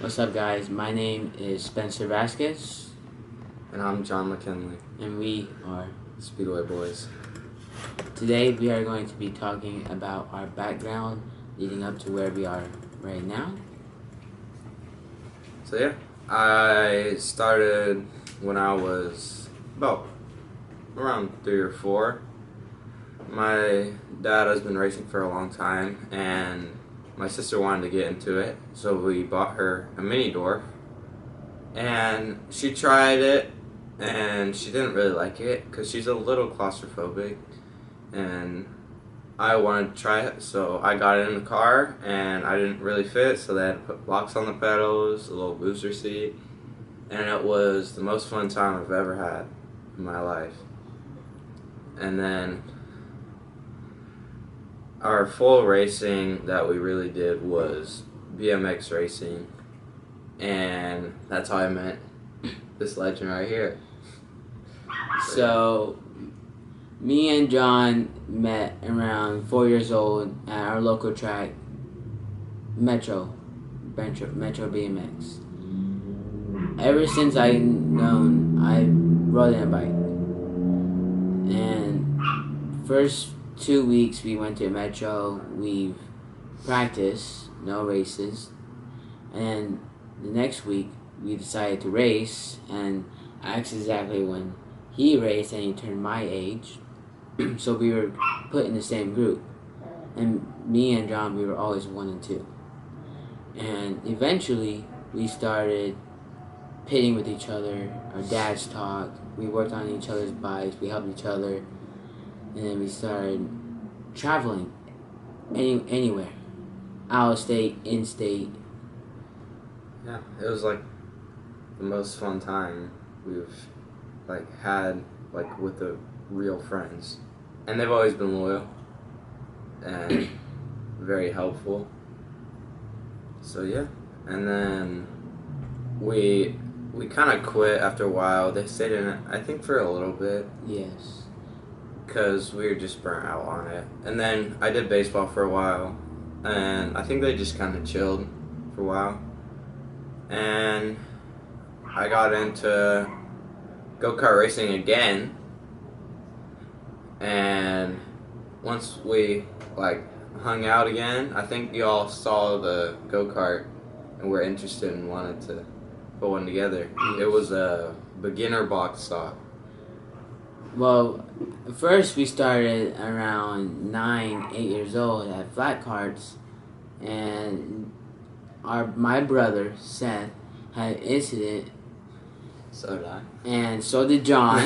What's up, guys? My name is Spencer Vasquez, And I'm John McKinley, and we are. Speedway Boys. Today, we are going to be talking about our background leading up to where we are right now. So yeah, I started when I was about around 3 or 4. My dad has been racing for a long time, and my sister wanted to get into it, so we bought her a mini dwarf. And she tried it, and she didn't really like it because she's a little claustrophobic, and I wanted to try it, so I got it in the car, and I didn't really fit, so they had to put blocks on the pedals, a little booster seat, and it was the most fun time I've ever had in my life. And then our full racing that we really did was BMX racing, and that's how I met this legend right here. So, me and John met around 4 years old at our local track, Metro BMX. Ever since I known, I rode a bike. And first 2 weeks we went to Metro, we practiced, no races. And the next week we decided to race, and that's exactly when he raced and he turned my age. So we were put in the same group. And me and John, we were always 1 and 2. And eventually we started pitting with each other. Our dads talked. We worked on each other's bikes. We helped each other. And then we started traveling anywhere. Out of state, in state. Yeah, it was like the most fun time we've had with the real friends, and they've always been loyal and very helpful. So yeah, and then we kind of quit after a while. They stayed in it, I think, for a little bit. Yes. Because we were just burnt out on it. And then I did baseball for a while, and I think they just kind of chilled for a while. And I got into go-kart racing again, and once we hung out again, I think y'all saw the go-kart and were interested and wanted to put one together. It was a beginner box stock. Well, first we started around 9, 8 years old at flat carts, and my brother Seth had an incident. So did I. And so did John.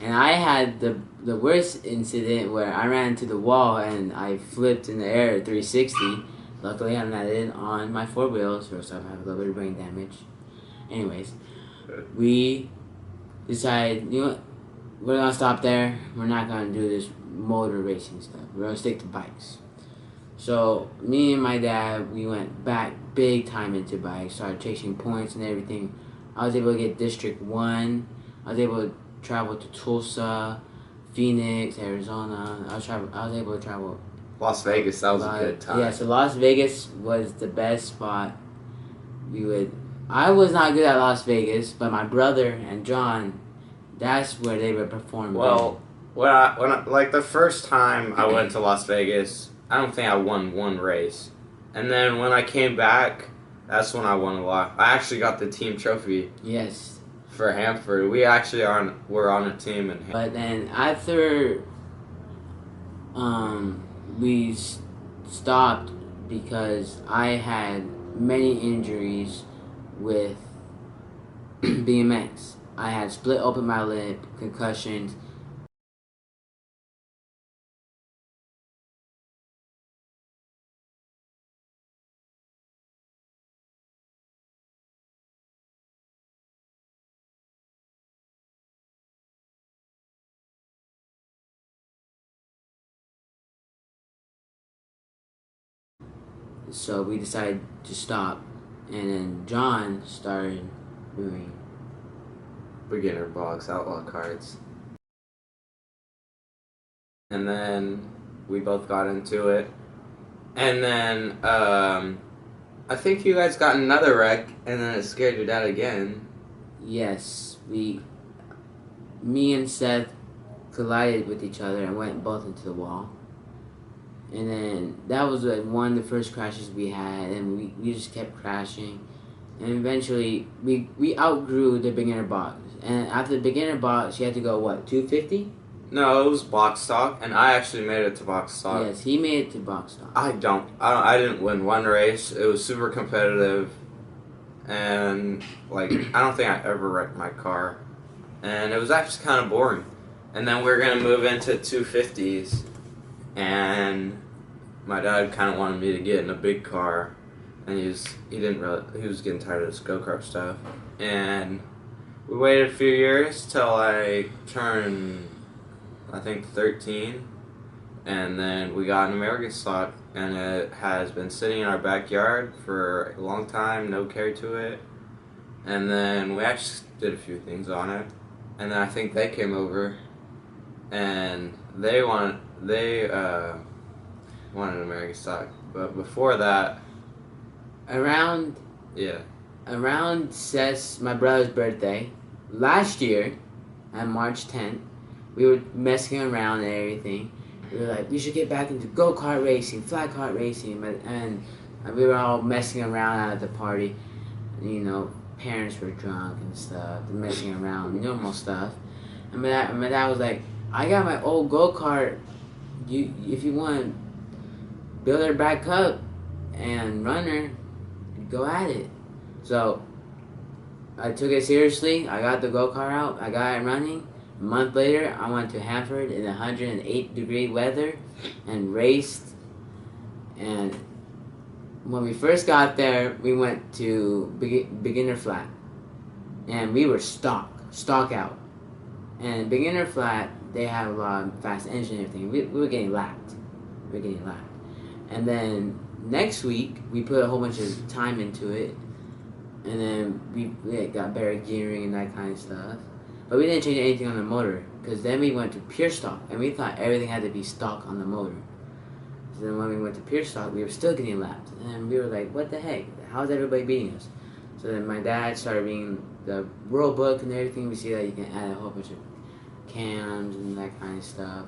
And I had the worst incident where I ran into the wall and I flipped in the air at 360. Luckily, I landed on my 4 wheels, or so I have a little bit of brain damage. Anyways, we decided, you know what, we're gonna stop there. We're not gonna do this motor racing stuff. We're gonna stick to bikes. So me and my dad, we went back big time into bikes. Started chasing points and everything. I was able to get District 1. I was able to travel to Tulsa, Phoenix, Arizona. I was able to travel. Las Vegas, that was a good time. Yeah, so Las Vegas was the best spot. I was not good at Las Vegas, but my brother and John, that's where they would perform. Well, when I the first time I went to Las Vegas, I don't think I won one race. And then when I came back, that's when I won a lot. I actually got the team trophy. Yes. For Hanford. We actually were on a team in Hanford. But then after we stopped because I had many injuries with BMX. I had split open my lip, concussions. So we decided to stop, and then John started doing beginner box outlaw carts. And then we both got into it. And then I think you guys got another wreck, and then it scared your dad again. Yes, me and Seth collided with each other and went both into the wall. And then that was like one of the first crashes we had, and we just kept crashing. And eventually, we outgrew the beginner box. And after the beginner box, you had to go, what, 250? No, it was box stock, and I actually made it to box stock. Yes, he made it to box stock. I didn't win one race. It was super competitive, and like I don't think I ever wrecked my car, and it was actually kind of boring. And then we were gonna move into 250s, and my dad kind of wanted me to get in a big car, and he was getting tired of this go-kart stuff, and we waited a few years till I turned, I think, 13, and then we got an American stock, and it has been sitting in our backyard for a long time, no care to it, and then we actually did a few things on it, and then I think they came over, and they wanted an American stock, but before that, Around Seth's, my brother's birthday, last year, on March 10th, we were messing around and everything. We were like, we should get back into go-kart racing, flat kart racing, and we were all messing around at the party. You know, parents were drunk and stuff, messing around, normal stuff. And my dad was like, I got my old go-kart. If you want to build her back up and run her, go at it. So I took it seriously. I got the go-kart out. I got it running. A month later, I went to Hanford in 108-degree weather and raced. And when we first got there, we went to beginner flat, and we were stock out. And beginner flat, they have a lot of fast engine and everything. We were getting lapped. And then next week, we put a whole bunch of time into it, and then we got better gearing and that kind of stuff. But we didn't change anything on the motor, because then we went to pure stock, and we thought everything had to be stock on the motor. So then when we went to pure stock, we were still getting lapped, and we were like, what the heck? How's everybody beating us? So then my dad started reading the rule book and everything. We see that you can add a whole bunch of cams and that kind of stuff.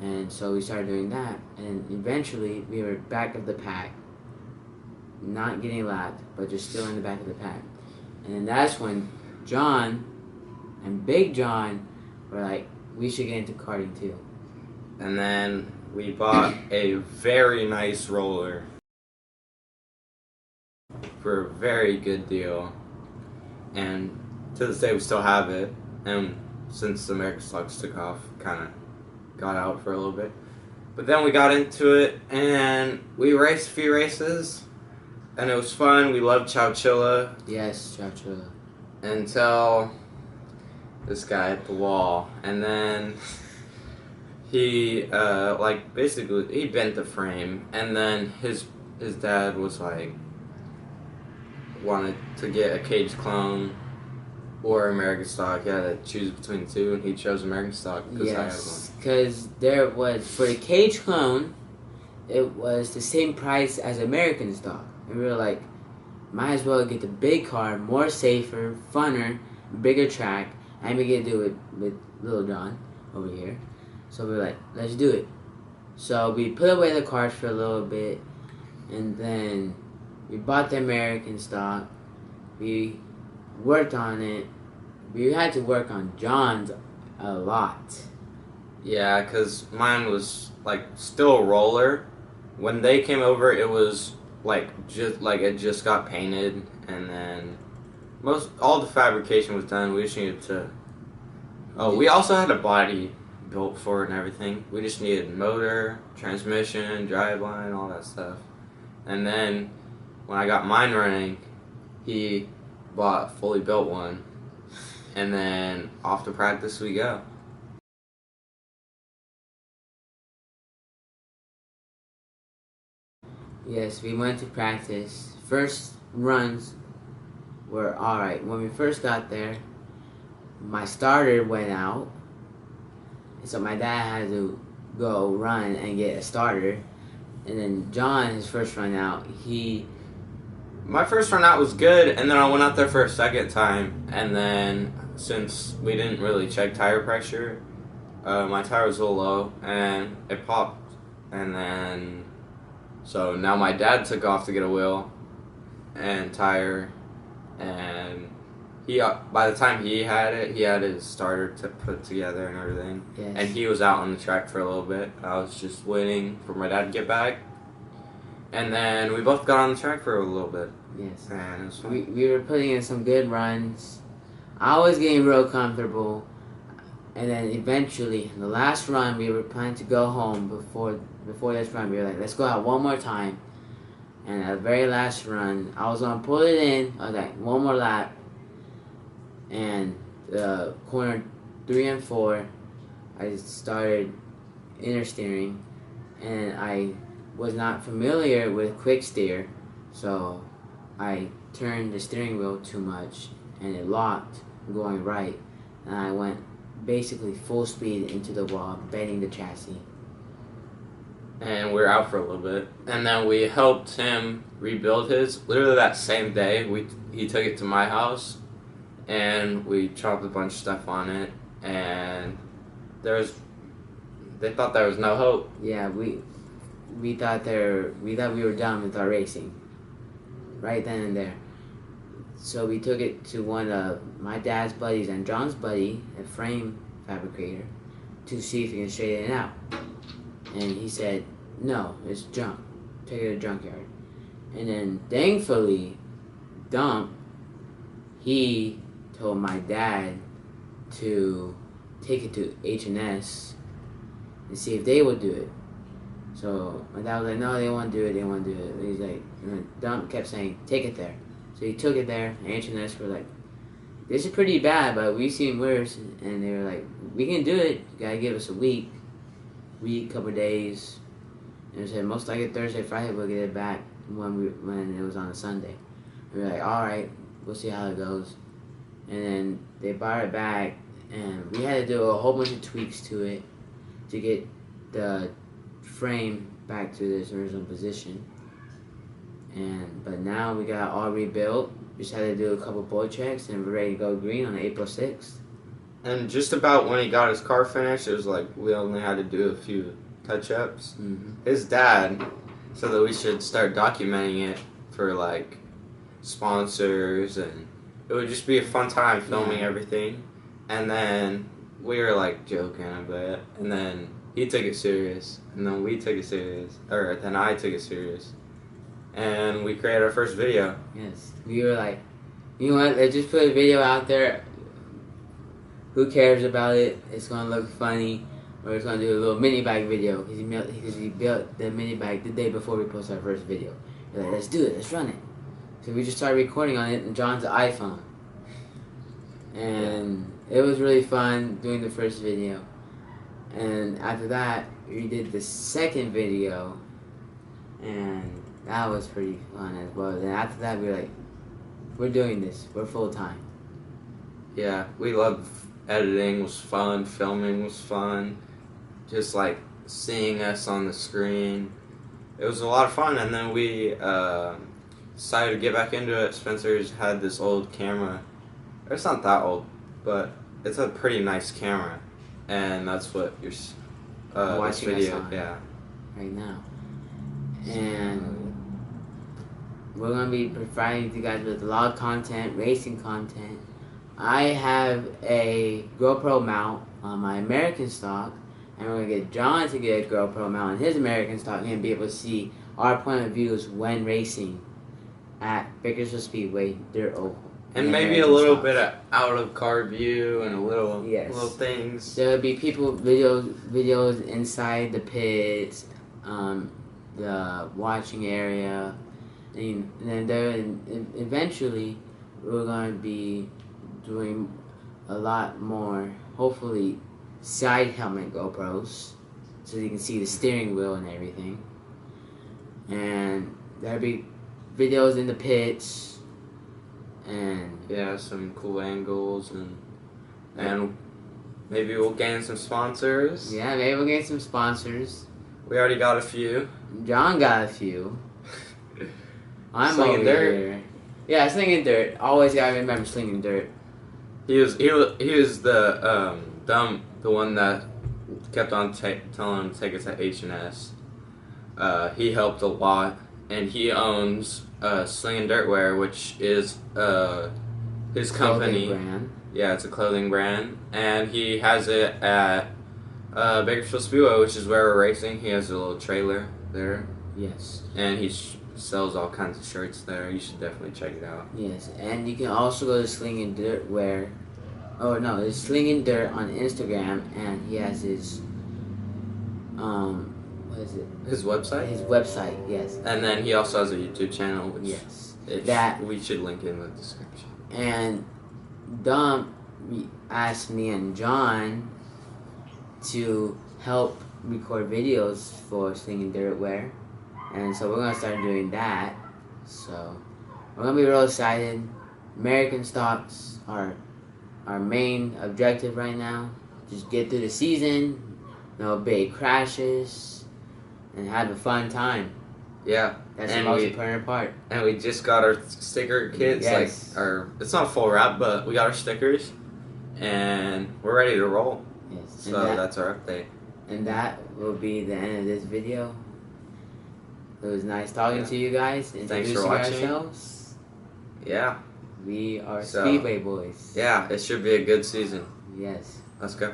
And so we started doing that, and eventually we were back of the pack, not getting lapped, but just still in the back of the pack. And then that's when John and Big John were like, we should get into karting too. And then we bought a very nice roller for a very good deal, and to this day we still have it, and since the American stocks took off, kind of got out for a little bit. But then we got into it, and we raced a few races, and it was fun. We loved Chowchilla. Yes, Chowchilla. Until this guy hit the wall, and then he basically he bent the frame, and then his dad was like wanted to get a cage clone or American stock. He had to choose between the two, and he chose American stock because I had one. Because there was, for the cage clone, it was the same price as American stock, and we were like, might as well get the big car, more safer, funner, bigger track, and we get to do it with Little John over here. So we were like, let's do it. So we put away the cars for a little bit, and then we bought the American stock. We worked on it. We had to work on John's a lot. Yeah, because mine was like still a roller. When they came over, it was it just got painted, and then all the fabrication was done. We just needed to. Oh, we also had a body built for it and everything. We just needed motor, transmission, driveline, all that stuff. And then when I got mine running, he bought a fully built one, and then off to practice we go. Yes, we went to practice. First runs were alright. When we first got there, my starter went out, so my dad had to go run and get a starter. And then John, his first run out, he My first run out was good, and then I went out there for a second time, and then since we didn't really check tire pressure, my tire was a little low, and it popped. And then, so now my dad took off to get a wheel and tire, and he, by the time he had it, he had his starter to put together and everything. Yes. And he was out on the track for a little bit. I was just waiting for my dad to get back. And then we both got on the track for a little bit. Yes. And it was fun. We were putting in some good runs. I was getting real comfortable. And then eventually, the last run, we were planning to go home before this run. We were like, let's go out one more time. And at the very last run, I was going to pull it in. I was like, one more lap. And corner 3 and 4, I started inner steering. And I was not familiar with quick steer. So I turned the steering wheel too much. And it locked going right. And I went basically full speed into the wall, bending the chassis. And we were out for a little bit. And then we helped him rebuild his. Literally that same day, he took it to my house, and we chopped a bunch of stuff on it. And they thought there was no hope. Yeah, we thought we were done with our racing, right then and there. So we took it to one of my dad's buddies and John's buddy, a frame fabricator, to see if he can straighten it out. And he said, no, it's junk. Take it to the junkyard. And then thankfully, Dump, he told my dad to take it to H&S and see if they would do it. So my dad was like, no, they won't do it, they won't do it. And he's like, and Dump kept saying, take it there. So he took it there, and H&S were like, this is pretty bad, but we've seen worse. And they were like, we can do it. You gotta give us a week, couple days. And they said, most likely Thursday, Friday, we'll get it back when it was on a Sunday. We were like, all right, we'll see how it goes. And then they brought it back, and we had to do a whole bunch of tweaks to it to get the frame back to its original position. But now we got all rebuilt. We just had to do a couple bolt checks, and we're ready to go green on April 6th. And just about when he got his car finished, it was like we only had to do a few touch-ups. Mm-hmm. His dad said that we should start documenting it for like sponsors, and it would just be a fun time filming everything. And then we were like joking a bit, and then he took it serious, and then we took it serious, or then I took it serious. And we created our first video. Yes. We were like, you know what, let's just put a video out there. Who cares about it? It's going to look funny. Or it's going to do a little mini bike video. Because he built the mini bike the day before we posted our first video. We're like, let's do it. Let's run it. So we just started recording on it on John's iPhone. And it was really fun doing the first video. And after that, we did the second video. And that was pretty fun as well. And after that, we were like, we're doing this. We're full time. Yeah, we loved editing was fun, filming was fun, just like seeing us on the screen. It was a lot of fun, and then we decided to get back into it. Spencer's had this old camera. It's not that old, but it's a pretty nice camera, and that's what you're watching this video, us on right now. And we're going to be providing you guys with a lot of content, racing content. I have a GoPro mount on my American stock, and we're going to get John to get a GoPro mount on his American stock and be able to see our point of views when racing at Bakersfield Speedway Dirt Oval. And maybe a little bit of out of car view and a little little things. There'll be videos inside the pits, the watching area, and then eventually we're going to be doing a lot more, hopefully, side helmet GoPros, so you can see the steering wheel and everything. And there'll be videos in the pits, and some cool angles, and maybe we'll gain some sponsors. Yeah, maybe we'll gain some sponsors. We already got a few. John got a few. I'm Slinging over dirt. here. Yeah, slinging dirt. Always gotta remember slinging dirt. He was the one that kept on telling him to take it to H&S. He helped a lot, and he owns Slinging Dirtwear, which is his company. Clothing brand. Yeah, it's a clothing brand, and he has it at Bakersfield Speedway, which is where we're racing. He has a little trailer there, Yes. and he sells all kinds of shirts there. You should definitely check it out. Yes, and you can also go to Slinging Dirtwear. Oh no, it's Slinging Dirt on Instagram, and he has his what is it? His website. His website, yes. And then he also has a YouTube channel, which Yes. we should link in the description. And Dump asked me and John to help record videos for Slinging Dirtwear, and so we're gonna start doing that. So we're gonna be real excited. American stocks are our main objective right now. Just get through the season, no big crashes, and have a fun time. Yeah, That's the most important part. And we just got our sticker kits. Yes. It's not a full wrap, but we got our stickers, and we're ready to roll. Yes. So that's our update. And that will be the end of this video. It was nice talking to you guys. Thanks for watching. Ourselves. Yeah. We are Speedway Boys. Yeah, it should be a good season. Yes. Let's go.